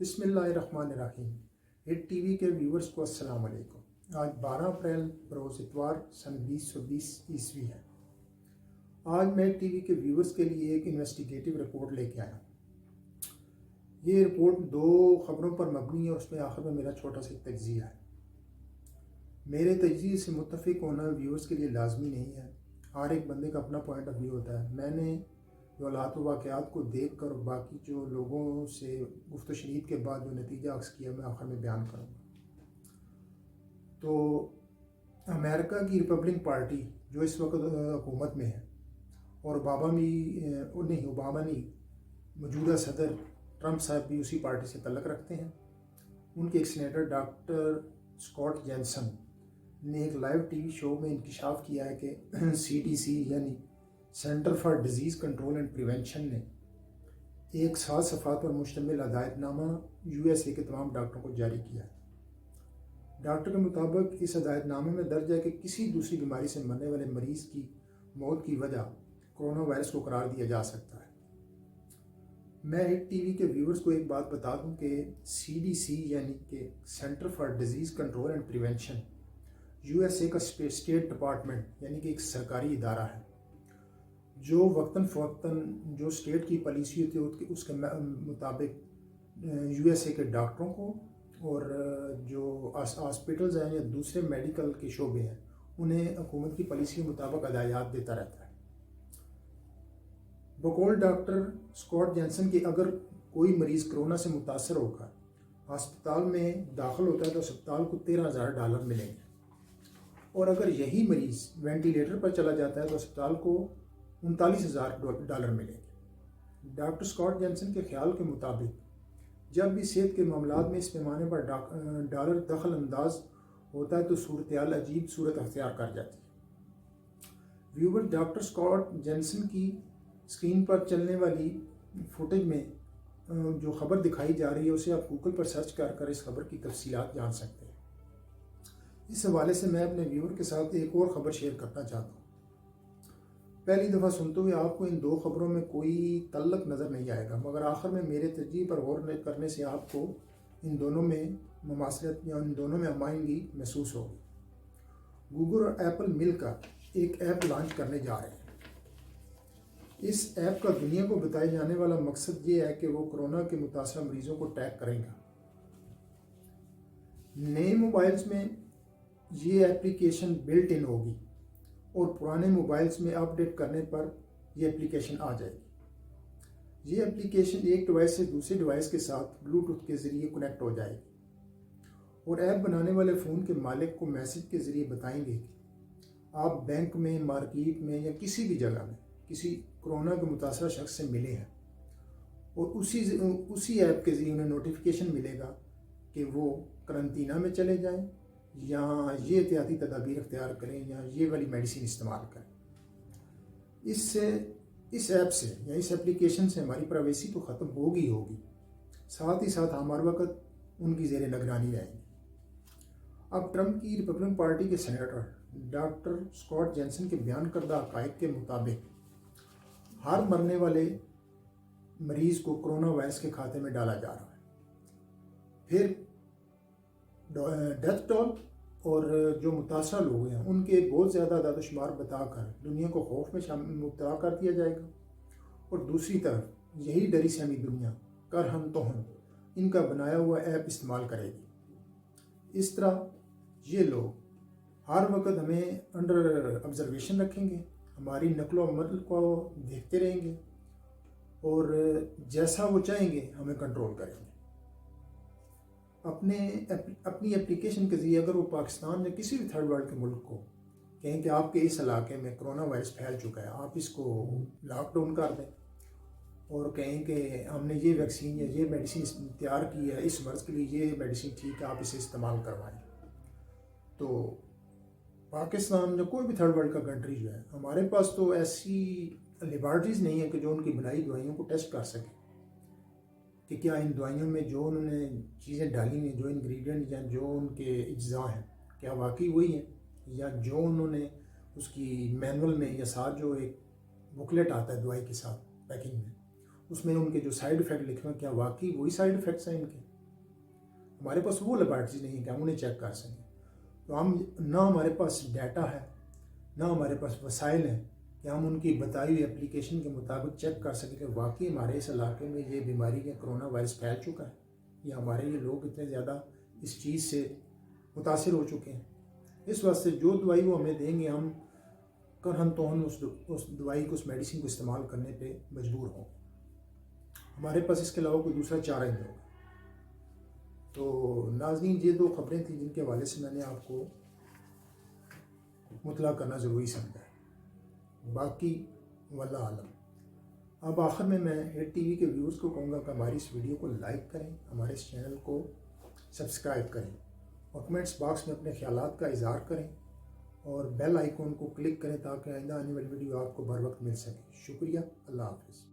بسم اللہ الرحمن الرحیم۔ ہٹ ٹی وی کے ویورز کو السلام علیکم۔ آج 12 اپریل بروز اتوار سن 2020 عیسوی ہے۔ آج میں ہٹ ٹی وی کے ویورز کے لیے ایک انویسٹیگیٹو رپورٹ لے کے آیا ہوں۔ یہ رپورٹ 2 خبروں پر مبنی ہے اور اس میں آخر میں میرا چھوٹا سا تجزیہ ہے۔ میرے تجزیے سے متفق ہونا ویورز کے لیے لازمی نہیں ہے، ہر ایک بندے کا اپنا پوائنٹ آف ویو ہوتا ہے۔ میں نے جو حالات و واقعات کو دیکھ کر باقی جو لوگوں سے گفت و شنید کے بعد جو نتیجہ اخذ کیا میں آخر میں بیان کروں گا۔ تو امریکہ کی ریپبلک پارٹی جو اس وقت حکومت میں ہے اور اوباما نہیں موجودہ صدر ٹرمپ صاحب بھی اسی پارٹی سے تعلق رکھتے ہیں۔ ان کے ایک سینیٹر ڈاکٹر اسکاٹ جینسن نے ایک لائیو ٹی وی شو میں انکشاف کیا ہے کہ CDC یعنی centre for disease control and prevention نے ایک 7 صفحات پر مشتمل ہدایت نامہ USA کے تمام ڈاکٹروں کو جاری کیا ہے۔ ڈاکٹر کے مطابق اس ہدایت نامے میں درج ہے کہ کسی دوسری بیماری سے مرنے والے مریض کی موت کی وجہ کرونا وائرس کو قرار دیا جا سکتا ہے۔ میں ہٹ ٹی وی کے ویورز کو ایک بات بتا دوں کہ CDC یعنی کہ centre for disease control and prevention USA کا اسٹیٹ ڈپارٹمنٹ یعنی کہ ایک سرکاری ادارہ ہے جو وقتاً فوقتاً جو اسٹیٹ کی پالیسی ہوتی ہے اس کے مطابق USA کے ڈاکٹروں کو اور جو ہاسپٹلز ہیں یا دوسرے میڈیکل کے شعبے ہیں انہیں حکومت کی پالیسی کے مطابق ہدایات دیتا رہتا ہے۔ بقول ڈاکٹر اسکاٹ جینسن کہ اگر کوئی مریض کرونا سے متاثر ہو کر ہسپتال میں داخل ہوتا ہے تو ہسپتال کو $13,000 ملیں گے، اور اگر یہی مریض وینٹیلیٹر پر چلا جاتا ہے تو ہسپتال کو $39,000 ملیں گے۔ ڈاکٹر اسکاٹ جینسن کے خیال کے مطابق جب بھی صحت کے معاملات میں اس پیمانے پر ڈالر دخل انداز ہوتا ہے تو صورتحال عجیب صورت اختیار کر جاتی ہے۔ ویور ڈاکٹر اسکاٹ جینسن کی اسکرین پر چلنے والی فوٹیج میں جو خبر دکھائی جا رہی ہے اسے آپ گوگل پر سرچ کر کر اس خبر کی تفصیلات جان سکتے ہیں۔ اس حوالے سے میں اپنے ویور کے ساتھ ایک اور خبر شیئر کرنا چاہتا ہوں۔ پہلی دفعہ سنتے ہوئے آپ کو ان 2 خبروں میں کوئی تعلق نظر نہیں آئے گا، مگر آخر میں میرے تجزیے پر غور کرنے سے آپ کو ان دونوں میں مماثلت یا ان دونوں میں ہمآہنگی محسوس ہوگی۔ گوگل اور ایپل مل کر ایک ایپ لانچ کرنے جا رہے ہیں۔ اس ایپ کا دنیا کو بتائے جانے والا مقصد یہ ہے کہ وہ کرونا کے متاثرہ مریضوں کو ٹیگ کریں گا۔ نئے موبائلز میں یہ ایپلیکیشن بلٹ ان ہوگی اور پرانے موبائلز میں اپ ڈیٹ کرنے پر یہ ایپلیکیشن آ جائے گی۔ یہ ایپلیکیشن ایک ڈیوائس سے دوسرے ڈیوائس کے ساتھ بلوٹوتھ کے ذریعے کنیکٹ ہو جائے گی اور ایپ بنانے والے فون کے مالک کو میسج کے ذریعے بتائیں گے کہ آپ بینک میں، مارکیٹ میں یا کسی بھی جگہ میں کسی کرونا کے متاثرہ شخص سے ملے ہیں، اور اسی ایپ کے ذریعے انہیں نوٹیفیکیشن ملے گا کہ وہ قرنطینہ میں چلے جائیں یا یہ احتیاطی تدابیر اختیار کریں یا یہ والی میڈیسن استعمال کریں۔ اس ایپ سے یا اس ایپلیکیشن سے ہماری پرائیویسی تو ختم ہوگی ساتھ ہی ساتھ ہم ہر وقت ان کی زیر نگرانی رہیں گے۔ اب ٹرمپ کی ریپبلک پارٹی کے سینیٹر ڈاکٹر اسکاٹ جینسن کے بیان کردہ عقائد کے مطابق ہر مرنے والے مریض کو کرونا وائرس کے کھاتے میں ڈالا جا رہا ہے، پھر ڈیتھ ٹول اور جو متاثرہ لوگ ہیں ان کے بہت زیادہ اعداد و شمار بتا کر دنیا کو خوف میں مبتلا کر دیا جائے گا، اور دوسری طرف یہی ڈری سہمی دنیا کرہن توہن ان کا بنایا ہوا ایپ استعمال کرے گی۔ اس طرح یہ لوگ ہر وقت ہمیں انڈر آبزرویشن رکھیں گے، ہماری نقل و حمل کو دیکھتے رہیں گے اور جیسا وہ چاہیں گے ہمیں کنٹرول کریں گے۔ اپنی اپلیکیشن کے ذریعے اگر وہ پاکستان یا کسی بھی تھرڈ ورلڈ کے ملک کو کہیں کہ آپ کے اس علاقے میں کرونا وائرس پھیل چکا ہے، آپ اس کو لاک ڈاؤن کر دیں، اور کہیں کہ ہم نے یہ ویکسین یا یہ میڈیسن تیار کی ہے اس مرض کے لیے، یہ میڈیسن ٹھیک ہے آپ اسے استعمال کروائیں، تو پاکستان یا کوئی بھی تھرڈ ورلڈ کا کنٹری جو ہے، ہمارے پاس تو ایسی لیبارٹریز نہیں ہے کہ جو ان کی بنائی دوائیوں کو ٹیسٹ کر سکے کہ کیا ان دوائیوں میں جو انہوں نے چیزیں ڈالی ہیں، جو انگریڈینٹ یا جو ان کے اجزاء ہیں کیا واقعی وہی ہیں، یا جو انہوں نے اس کی مینول میں یا ساتھ جو ایک بکلیٹ آتا ہے دوائی کے ساتھ پیکنگ میں اس میں ان کے جو سائیڈ ایفیکٹ لکھے ہیں کیا واقعی وہی سائیڈ ایفیکٹس ہیں ان کے۔ ہمارے پاس وہ لیبارٹریز نہیں ہیں کہ ہم انہیں چیک کر سکیں. تو ہم نہ ہمارے پاس ڈیٹا ہے نہ ہمارے پاس وسائل ہیں کہ ہم ان کی بتائی ہوئی اپلیکیشن کے مطابق چیک کر سکیں کہ واقعی ہمارے اس علاقے میں یہ بیماری یا کرونا وائرس پھیل چکا ہے یا ہمارے یہ لوگ اتنے زیادہ اس چیز سے متاثر ہو چکے ہیں. اس واسطے جو دوائی وہ ہمیں دیں گے ہم کرہن توہن اس دوائی کو اس میڈیسن کو استعمال کرنے پہ مجبور ہوں. ہمارے پاس اس کے علاوہ کوئی دوسرا چارہ ہی نہیں ہوگا. تو ناظرین یہ دو خبریں تھیں جن کے حوالے سے میں نے آپ کو مطلع کرنا ضروری سمجھا ہے. باقی واللہ عالم. اب آخر میں ہیڈ ٹی وی کے ویورز کو کہوں گا کہ ہماری اس ویڈیو کو لائک کریں, ہمارے اس چینل کو سبسکرائب کریں اور کمنٹس باکس میں اپنے خیالات کا اظہار کریں اور بیل آئیکن کو کلک کریں تاکہ آئندہ آنے والی ویڈیو آپ کو بر وقت مل سکے. شکریہ. اللہ حافظ.